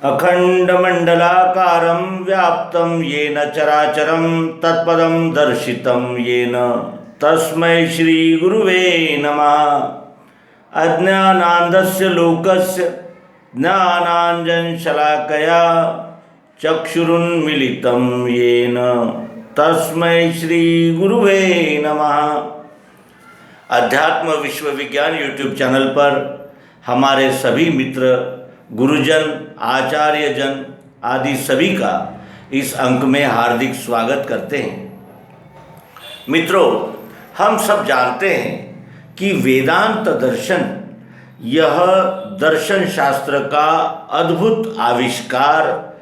अखंडमंडलाकारं व्याप्तं येन चराचरं तत्पदं दर्शितं येन तस्मै श्रीगुरुवे नमः। अज्ञानान्धस्य लोकस्य ज्ञानाञ्जनशलाकया चक्षुरुन्मीलितं येन तस्मै श्रीगुरुवे नमः। अध्यात्म विश्व विज्ञान यूट्यूब चैनल पर हमारे सभी मित्र, गुरुजन, आचार्यजन आदि सभी का इस अंक में हार्दिक स्वागत करते हैं। मित्रों, हम सब जानते हैं कि वेदांत दर्शन यह दर्शन शास्त्र का अद्भुत आविष्कार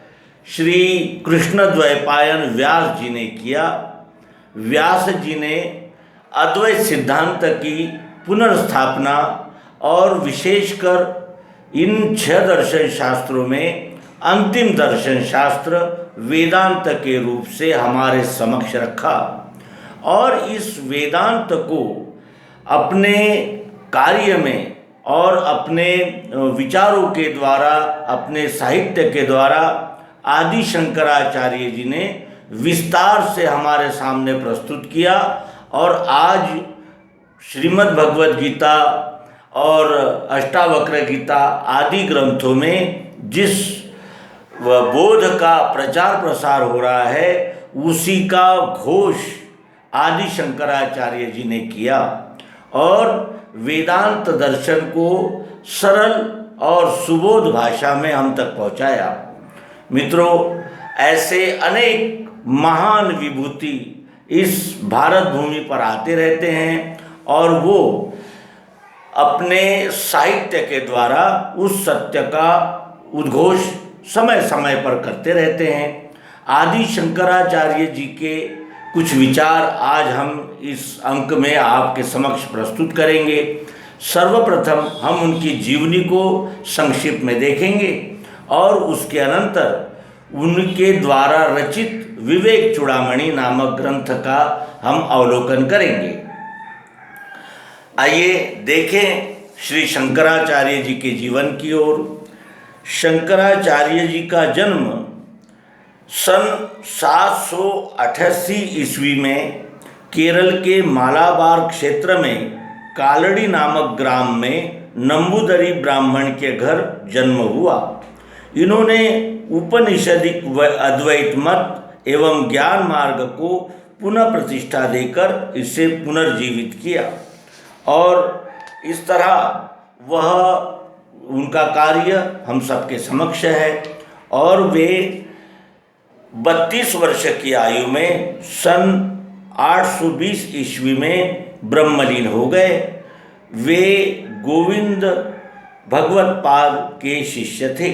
श्री कृष्णद्वैपायन व्यास जी ने किया। व्यास जी ने अद्वैत सिद्धांत की पुनर्स्थापना और विशेषकर इन 6 दर्शन शास्त्रों में अंतिम दर्शन शास्त्र वेदांत के रूप से हमारे समक्ष रखा और इस वेदांत को अपने कार्य में और अपने विचारों के द्वारा, अपने साहित्य के द्वारा आदि शंकराचार्य जी ने विस्तार से हमारे सामने प्रस्तुत किया। और आज श्रीमद् भगवद गीता और अष्टावक्र गीता आदि ग्रंथों में जिस बोध का प्रचार प्रसार हो रहा है उसी का घोष आदि शंकराचार्य जी ने किया और वेदांत दर्शन को सरल और सुबोध भाषा में हम तक पहुंचाया। मित्रों, ऐसे अनेक महान विभूति इस भारत भूमि पर आते रहते हैं और वो अपने साहित्य के द्वारा उस सत्य का उद्घोष समय समय पर करते रहते हैं। आदि शंकराचार्य जी के कुछ विचार आज हम इस अंक में आपके समक्ष प्रस्तुत करेंगे। सर्वप्रथम हम उनकी जीवनी को संक्षिप्त में देखेंगे और उसके अनंतर उनके द्वारा रचित विवेक चूड़ामणि नामक ग्रंथ का हम अवलोकन करेंगे। आइए देखें श्री शंकराचार्य जी के जीवन की ओर। शंकराचार्य जी का जन्म सन 788 ईस्वी में केरल के मालाबार क्षेत्र में कालड़ी नामक ग्राम में नंबूदरी ब्राह्मण के घर जन्म हुआ। इन्होंने उपनिषदिक व अद्वैत मत एवं ज्ञान मार्ग को पुनः प्रतिष्ठा देकर इसे पुनर्जीवित किया और इस तरह वह उनका कार्य हम सबके समक्ष है। और वे 32 वर्ष की आयु में सन 820 ईस्वी में ब्रह्मलीन हो गए। वे गोविंद भगवत पाद के शिष्य थे।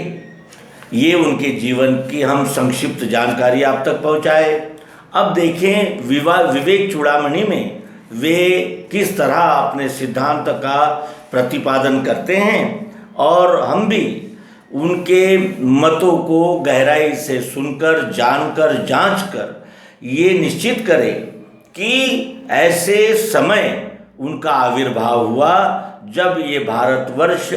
ये उनके जीवन की हम संक्षिप्त जानकारी आप तक पहुँचाए। अब देखें विवेक चूड़ामणि में वे किस तरह अपने सिद्धांत का प्रतिपादन करते हैं और हम भी उनके मतों को गहराई से सुनकर, जानकर, जांचकर ये निश्चित करें कि ऐसे समय उनका आविर्भाव हुआ जब ये भारतवर्ष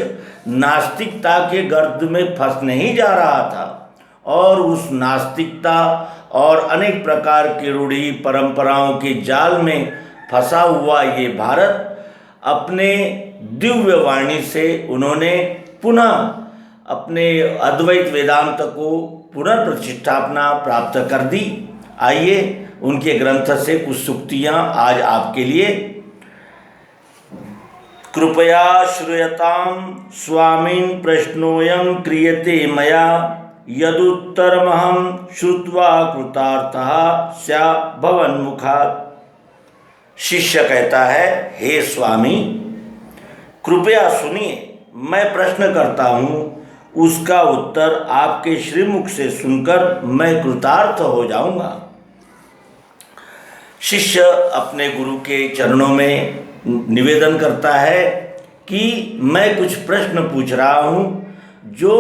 नास्तिकता के गर्त में फंसने ही जा रहा था और उस नास्तिकता और अनेक प्रकार की रूढ़ि परंपराओं के जाल में फंसा हुआ ये भारत अपने दिव्य वाणी से उन्होंने पुनः अपने अद्वैत वेदांत को पुनर्प्रतिष्ठापना प्राप्त कर दी। आइए उनके ग्रंथ से कुछ सूक्तियाँ आज आपके लिए। कृपया श्रूयतां स्वामिन् प्रश्नोऽयं क्रियते मया यदुत्तरमहं श्रुत्वा कृतार्थः स्या भवन्मुखात्। शिष्य कहता है, हे स्वामी, कृपया सुनिए, मैं प्रश्न करता हूँ, उसका उत्तर आपके श्रीमुख से सुनकर मैं कृतार्थ हो जाऊँगा। शिष्य अपने गुरु के चरणों में निवेदन करता है कि मैं कुछ प्रश्न पूछ रहा हूँ जो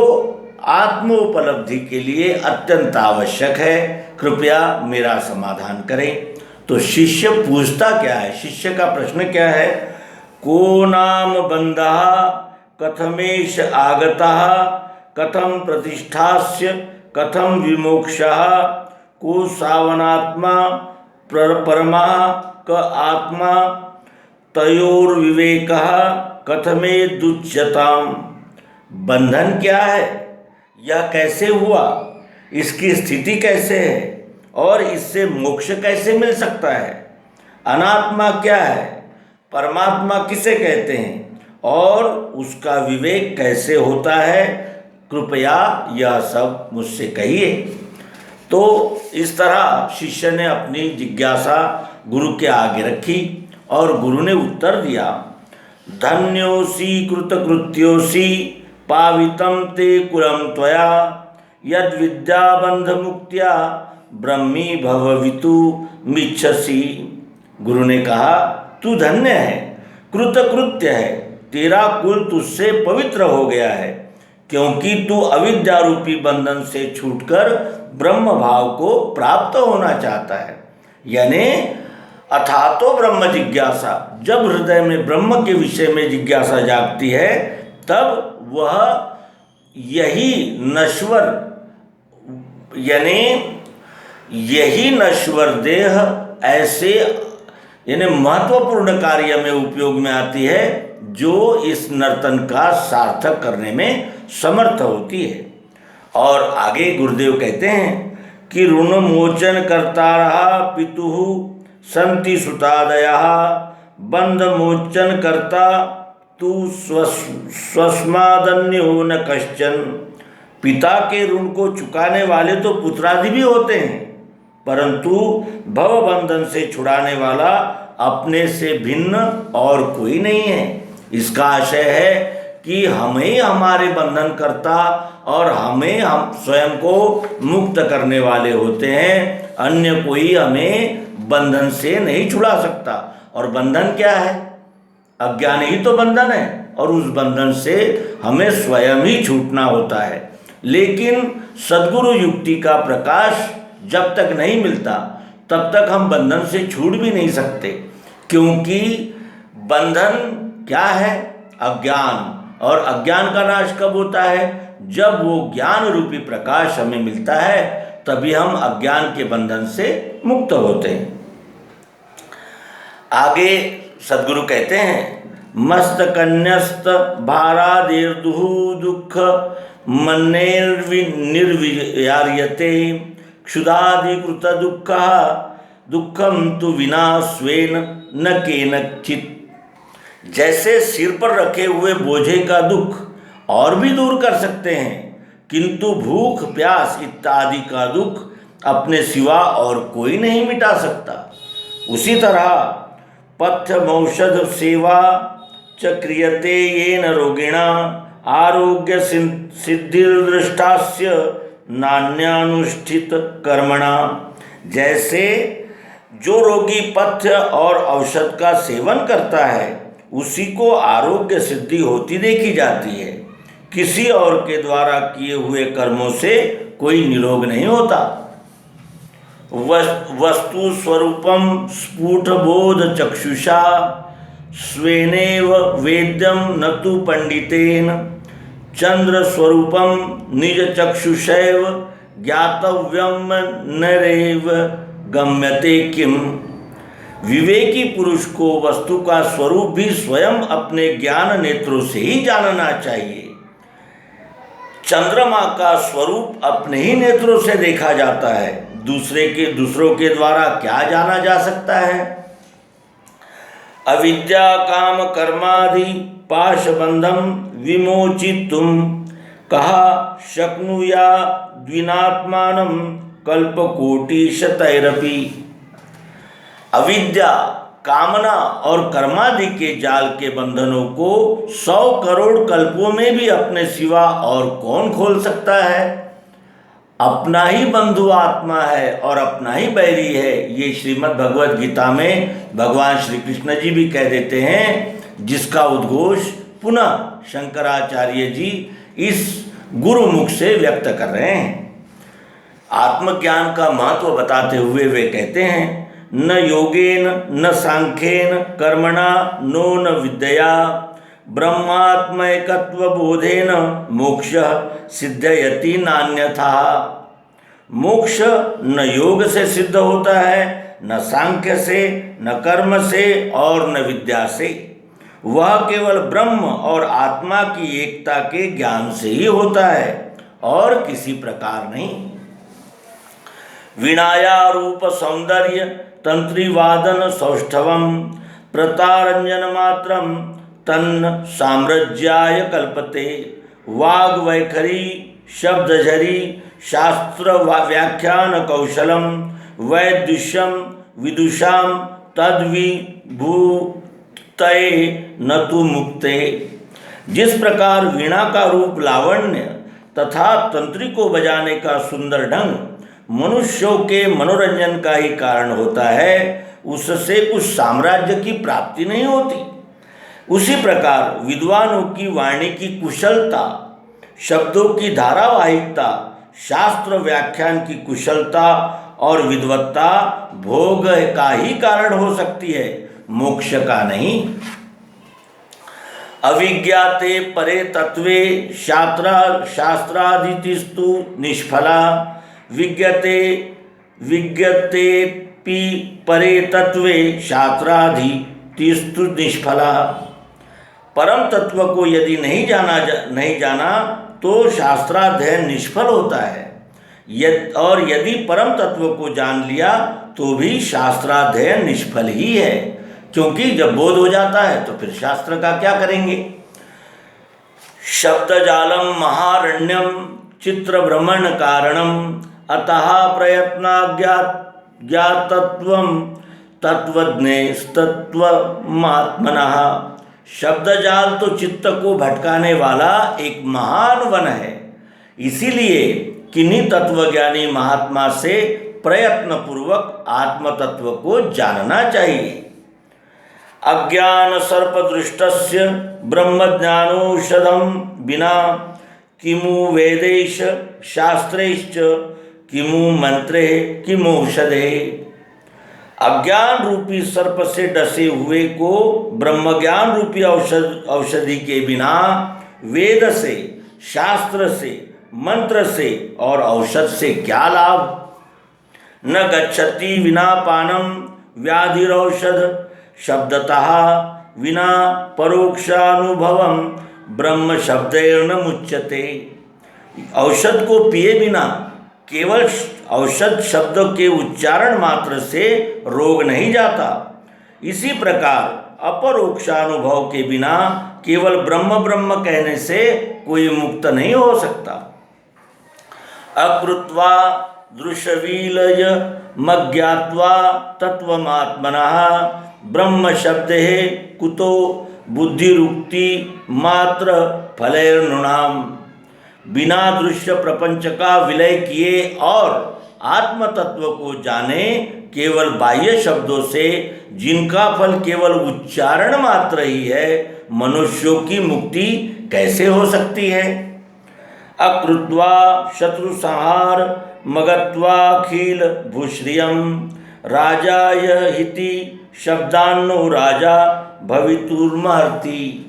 आत्मोपलब्धि के लिए अत्यंत आवश्यक है, कृपया मेरा समाधान करें। तो शिष्य पूछता क्या है? शिष्य का प्रश्न क्या है? को नाम बंधः कथमेश आगतः कथम प्रतिष्ठास्य कथम विमोक्षः को सावनात्मा परमा क आत्मा तयोर्विवेकः कथमेदुच्यताम्। बंधन क्या है, यह कैसे हुआ, इसकी स्थिति कैसे है और इससे मोक्ष कैसे मिल सकता है। अनात्मा क्या है, परमात्मा किसे कहते हैं और उसका विवेक कैसे होता है, कृपया यह सब मुझसे कहिए। तो इस तरह शिष्य ने अपनी जिज्ञासा गुरु के आगे रखी और गुरु ने उत्तर दिया, धन्योसी कृतकृत्योसी पावितं ते कुलं त्वया यद विद्याबंध मुक्त्या ब्रह्मी भववितु मिच्छसि। गुरु ने कहा, तू धन्य है, कृतकृत्य है, तेरा कुल तुझसे पवित्र हो गया है, क्योंकि तू अविद्या रूपी बंधन से छूटकर ब्रह्म भाव को प्राप्त होना चाहता है। यानी अथातो ब्रह्म जिज्ञासा, जब हृदय में ब्रह्म के विषय में जिज्ञासा जागती है तब वह यही नश्वर देह ऐसे यानी महत्वपूर्ण कार्य में उपयोग में आती है जो इस नर्तन का सार्थक करने में समर्थ होती है। और आगे गुरुदेव कहते हैं कि ऋण मोचन करता रहा पितुः संति सुतादयः बंध मोचन करता तू स्वस्मादन्यो न कश्चन। पिता के ऋण को चुकाने वाले तो पुत्रादि भी होते हैं, परंतु भव बंधन से छुड़ाने वाला अपने से भिन्न और कोई नहीं है। इसका आशय है कि हमें हमारे बंधन करता और हमें हम स्वयं को मुक्त करने वाले होते हैं, अन्य कोई हमें बंधन से नहीं छुड़ा सकता। और बंधन क्या है, अज्ञान ही तो बंधन है और उस बंधन से हमें स्वयं ही छूटना होता है। लेकिन सद्गुरु युक्ति का प्रकाश जब तक नहीं मिलता तब तक हम बंधन से छूट भी नहीं सकते, क्योंकि बंधन क्या है, अज्ञान। और अज्ञान का नाश कब होता है, जब वो ज्ञान रूपी प्रकाश हमें मिलता है, तभी हम अज्ञान के बंधन से मुक्त होते हैं। आगे सद्गुरु कहते हैं, मस्त कन्यस्त भारादिर्दुः दुःख मन्नेर्निर्विर्यते क्षुधादिकृत दुःखम तु विना स्वेन न केनचित्। जैसे सिर पर रखे हुए बोझे का दुख और भी दूर कर सकते हैं, किंतु भूख प्यास इत्यादि का दुख अपने सिवा और कोई नहीं मिटा सकता। उसी तरह पथ्यमौषध सेवा च क्रियते येन रोगिणा आरोग्य सिद्धिर्दृष्टास्य नान्यानुष्ठित कर्मणा। जैसे जो रोगी पथ्य और औषध का सेवन करता है उसी को आरोग्य सिद्धि होती देखी जाती है, किसी और के द्वारा किए हुए कर्मों से कोई निरोग नहीं होता। वस्तु स्वरूपम स्फुट बोध चक्षुषा स्वेनेव वेद्यम न तु पंडितेन चंद्र स्वरूपम निज चक्षुषैव ज्ञातव्यम नरेव गम्यते किम। विवेकी पुरुष को वस्तु का स्वरूप भी स्वयं अपने ज्ञान नेत्रों से ही जानना चाहिए। चंद्रमा का स्वरूप अपने ही नेत्रों से देखा जाता है, दूसरों के द्वारा क्या जाना जा सकता है। अविद्या काम कर्मादि पाशबंधम विमोचितुम कहा शक्नुया द्विनात्मानं कल्पकोटिशतैरपि। अविद्या कामना और कर्मादि के जाल के बंधनों को 100 करोड़ कल्पों में भी अपने सिवा और कौन खोल सकता है। अपना ही बंधु आत्मा है और अपना ही बैरी है, ये श्रीमद् भगवद गीता में भगवान श्री कृष्ण जी भी कह देते हैं, जिसका उद्घोष पुनः शंकराचार्य जी इस गुरुमुख से व्यक्त कर रहे हैं। आत्मज्ञान का महत्व बताते हुए वे कहते हैं, न योगेन न सांख्येन कर्मणा नो न विद्या ब्रह्मात्मैकत्वबोधेन मोक्ष सिद्धयति नान्यथा। मोक्ष न योग से सिद्ध होता है, न सांख्य से, न कर्म से और न विद्या से। वह केवल ब्रह्म और आत्मा की एकता के ज्ञान से ही होता है और किसी प्रकार नहीं। वीणाया रूप सौंदर्य तंत्रीवादन सौष्ठवम प्रतारंजन मात्रम तन्न साम्राज्याय कल्पते। वाग वैखरी शब्दझरी शास्त्र व्याख्यान कौशलम वैदुष्यम विदुषाम तद्विभूतये न तु मुक्ते। जिस प्रकार वीणा का रूप लावण्य तथा तंत्री को बजाने का सुंदर ढंग मनुष्यों के मनोरंजन का ही कारण होता है, उससे कुछ साम्राज्य की प्राप्ति नहीं होती, उसी प्रकार विद्वानों की वाणी की कुशलता, शब्दों की धारावाहिकता, शास्त्र व्याख्यान की कुशलता और विद्वत्ता भोग का ही कारण हो सकती है, मोक्ष का नहीं। अविज्ञाते परे तत्वे शास्त्रादितिस्तु निष्फला विज्ञतेपि परे तत्वे शास्त्रादितिस्तु निष्फला। परम तत्व को यदि नहीं जाना तो शास्त्राध्ययन निष्फल होता है, और यदि परम तत्व को जान लिया तो भी शास्त्राध्ययन निष्फल ही है, क्योंकि जब बोध हो जाता है तो फिर शास्त्र का क्या करेंगे। शब्दजालम महारण्यम चित्र भ्रमण कारणम अतः प्रयत्नाज्ञातत्वम तत्वज्ञेस्तत्वमात्मनः। शब्दजाल तो चित्त को भटकाने वाला एक महान वन है, इसीलिए किन्हीं तत्वज्ञानी महात्मा से प्रयत्न पूर्वक आत्म तत्व को जानना चाहिए। अज्ञान सर्पदृष्टस्य ब्रह्मज्ञानौषधं विना किमु वेदैश्च शास्त्रैश्च किमु मंत्रे किमौषधे। अज्ञान रूपी सर्प से डसे हुए को ब्रह्मज्ञान रूपी औषधि के बिना वेद से, शास्त्र से, मंत्र से और औषध से क्या लाभ। न गच्छति विना पानम व्याधिरौषध शब्दतः विना परोक्षानुभवम ब्रह्म शब्देन मुच्यते। औषध को पिए बिना केवल औषध शब्द के उच्चारण मात्र से रोग नहीं जाता, इसी प्रकार अपरोक्षानुभव के बिना केवल ब्रह्म ब्रह्म कहने से कोई मुक्त नहीं हो सकता। अकृत्वा दृश्यविलय मज्ञात्वा तत्वमात्मनः ब्रह्म शब्दे कुतो बुद्धिरुक्ति मात्र फलैर्नृणाम। बिना दृश्य प्रपंच का विलय किए और आत्म तत्व को जाने केवल बाह्य शब्दों से, जिनका फल केवल उच्चारण मात्र ही है, मनुष्यों की मुक्ति कैसे हो सकती है। अकृत्वा शत्रु संहार मगत्वाखिल भूश्रियम राजाय हिति शब्दान्नो राजा भवितुर्महर्ति।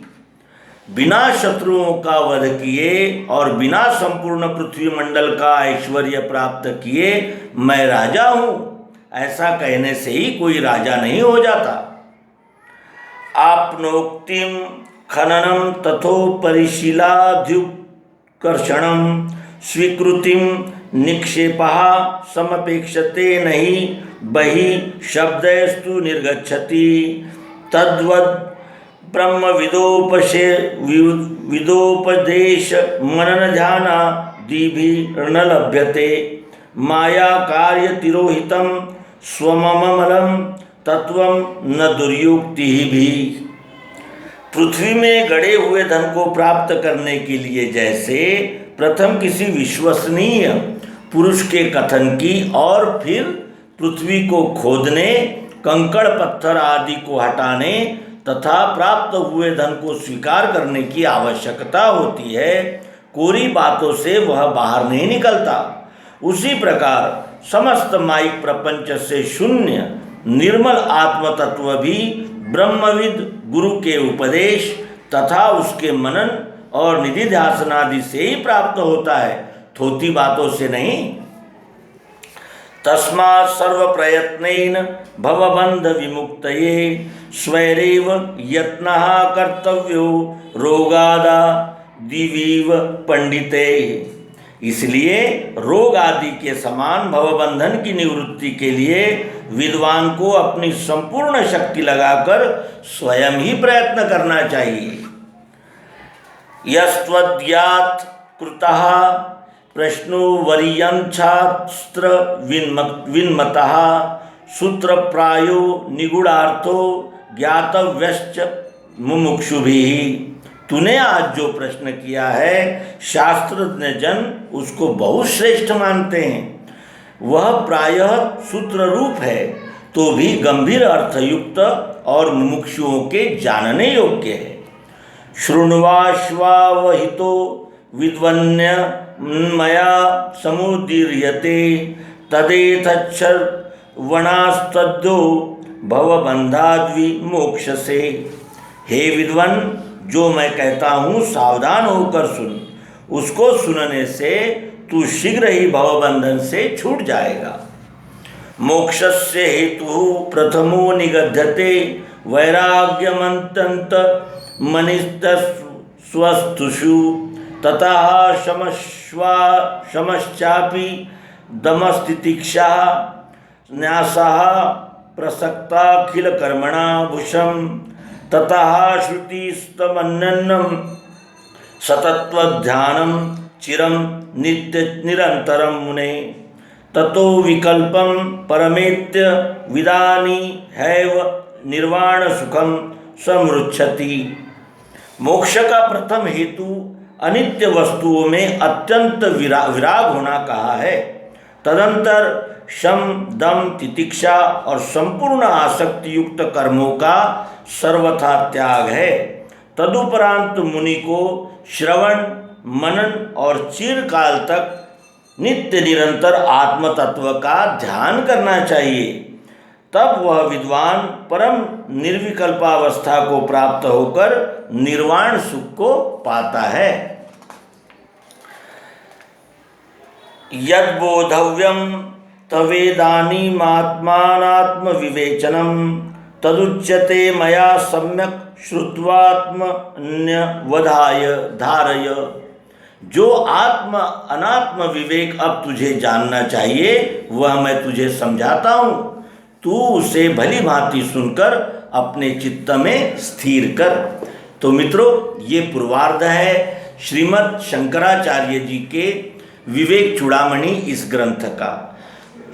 बिना शत्रुओं का वध किए और बिना संपूर्ण पृथ्वी मंडल का ऐश्वर्य प्राप्त किए मैं राजा हूँ, ऐसा कहने से ही कोई राजा नहीं हो जाता। आपनोक्तिम खननम तथोपरिशीलाध्युत्कर्षणम स्वीकृतिम निक्षेपः समपेक्षते नहीं बहि शब्दैस्तु निर्गच्छति। तद्वद् विदोपदेश मनन ध्यानादिभिः न लभ्यते। माया कार्य तिरोहितं स्वममलं तत्वं न दुर्युक्ति भी। पृथ्वी में गड़े हुए धन को प्राप्त करने के लिए जैसे प्रथम किसी विश्वसनीय पुरुष के कथन की और फिर पृथ्वी को खोदने, कंकड़ पत्थर आदि को हटाने तथा प्राप्त हुए धन को स्वीकार करने की आवश्यकता होती है, कोरी बातों से वह बाहर नहीं निकलता, उसी प्रकार समस्त माइक प्रपंच से शून्य निर्मल आत्म तत्व भी ब्रह्मविद गुरु के उपदेश तथा उसके मनन और निधि ध्यान आदि से ही प्राप्त होता है, थोती बातों से नहीं। तस्मात् सर्व प्रयत्नेन भवबंध विमुक्तये स्वैरेव यत्नः कर्तव्यो रोगादा दिवीव पंडिते। इसलिए रोग आदि के समान भवबंधन की निवृत्ति के लिए विद्वान को अपनी संपूर्ण शक्ति लगाकर स्वयं ही प्रयत्न करना चाहिए। यस्त्वद्यात् कृतः प्रश्नो वरीयंछास्त्र विन्मतः सूत्रप्रायो निगूढ़ार्थो ज्ञातव्यश्च मुमुक्षुभिः। तूने आज जो प्रश्न किया है शास्त्रज्ञ जन उसको बहुत श्रेष्ठ मानते हैं। वह प्रायः सूत्र रूप है तो भी गंभीर अर्थयुक्त और मुमुक्षुओं के जानने योग्य है। शृण्वाश्वावहितो विद्वन्य मया समुदीर्यते तदेतच्छर्वणास्तद्यो भवबंधाद्विमोक्षसे। हे विद्वन, जो मैं कहता हूँ सावधान होकर सुन, उसको सुनने से तू शीघ्र ही भवबंधन से छूट जाएगा। मोक्षस्य हेतु प्रथमो निगध्यते वैराग्यमन्तन्त मनिस्तस्वस्तुषु ततः शमश्चापि दमस्तितिक्षा न्यासः प्रसक्ताखिल कर्मणा भूषम ततः श्रुतिस्तमन्नन्नं सतत्वध्यानं चिरं नित्य निरंतरं मुने ततो विकल्पं परमेत्य विदानी हैव निर्वाण सुखम समृच्छति। मोक्ष का प्रथम हेतु अनित्य वस्तुओं में अत्यंत विराग होना कहा है। तदंतर शम दम तितिक्षा और संपूर्ण आसक्ति युक्त कर्मों का सर्वथा त्याग है। तदुपरांत मुनि को श्रवण मनन और चिरकाल तक नित्य निरंतर आत्म तत्व का ध्यान करना चाहिए। तब वह विद्वान परम निर्विकल्पावस्था को प्राप्त होकर निर्वाण सुख को पाता है। यद्बोधव्यम तवेदानीमात्मानात्म विवेचनम तदुच्यते मया सम्यक श्रुत्वात्मन्यवधाय धारय। जो आत्म अनात्म विवेक अब तुझे जानना चाहिए वह मैं तुझे समझाता हूँ, तू उसे भली भांति सुनकर अपने चित्त में स्थिर कर। तो मित्रों, ये पूर्वार्ध है श्रीमद् शंकराचार्य जी के विवेक चूड़ामणि इस ग्रंथ का।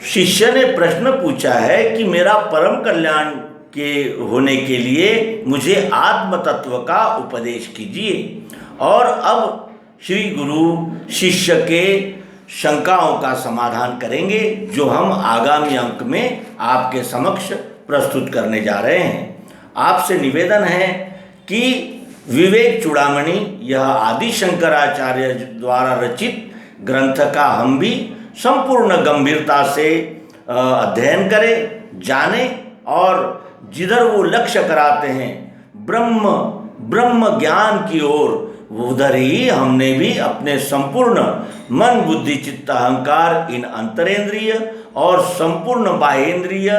शिष्य ने प्रश्न पूछा है कि मेरा परम कल्याण के होने के लिए मुझे आत्म तत्व का उपदेश कीजिए। और अब श्री गुरु शिष्य के शंकाओं का समाधान करेंगे जो हम आगामी अंक में आपके समक्ष प्रस्तुत करने जा रहे हैं। आपसे निवेदन है कि विवेक चूड़ामणि यह आदि शंकराचार्य द्वारा रचित ग्रंथ का हम भी संपूर्ण गंभीरता से अध्ययन करें, जाने और जिधर वो लक्ष्य कराते हैं ब्रह्म ज्ञान की ओर, उधर ही हमने भी अपने संपूर्ण मन बुद्धि चित्त अहंकार इन अंतरेंद्रिय और संपूर्ण बाह्येंद्रिय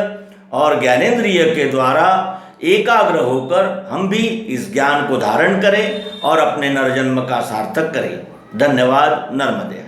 और ज्ञानेंद्रिय के द्वारा एकाग्र होकर हम भी इस ज्ञान को धारण करें और अपने नरजन्म का सार्थक करें। धन्यवाद। नर्मदे।